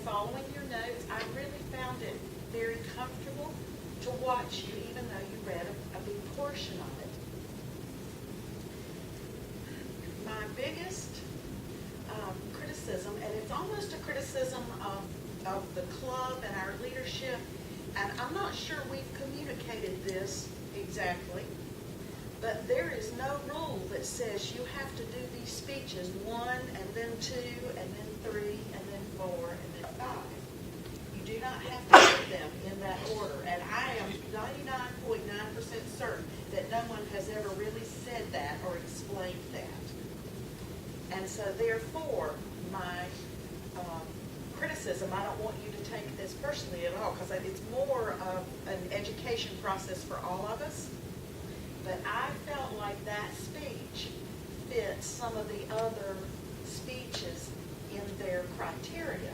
following your notes. I really found it very comfortable to watch you, even though you read a big portion of it. My biggest criticism, and it's almost a criticism of the club and our leadership, and I'm not sure we've communicated this exactly, but there is no rule that says you have to do these speeches 1 and then 2 and then 3 and then 4 and then 5. You do not have to do them in that order, and I am 99.9% certain that no one has ever really said that or explained that. And so therefore, my criticism, I don't want you to take this personally at all, because it's more of an education process for all of us. But I felt like that speech fits some of the other speeches in their criteria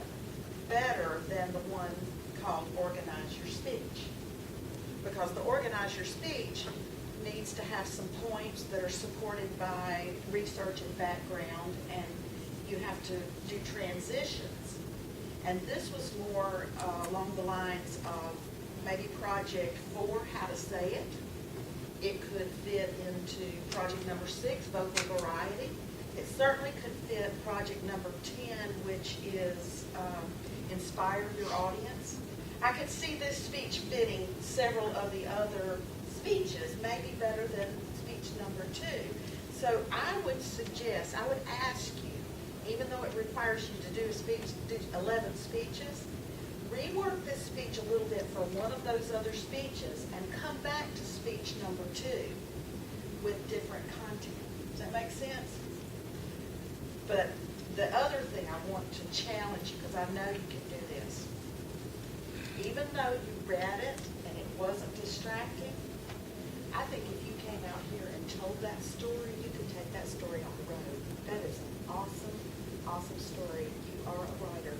better than the one called Organize Your Speech. Because the Organize Your Speech needs to have some points that are supported by research and background, and you have to do transitions. And this was more along the lines of maybe project 4, how to say it. It could fit into project number 6, vocal variety. It certainly could fit project number 10, which is inspire your audience. I could see this speech fitting several of the other speeches, maybe better than speech number 2. So I would suggest, I would ask you, even though it requires you to do a speech, do 11 speeches, rework this speech a little bit for one of those other speeches and come back to speech number 2 with different content. Does that make sense? But the other thing I want to challenge you, because I know you can do this, even though you read it and it wasn't distracting, I think if you came out here and told that story, you could take that story on the road. That is an awesome, awesome story. You are a writer.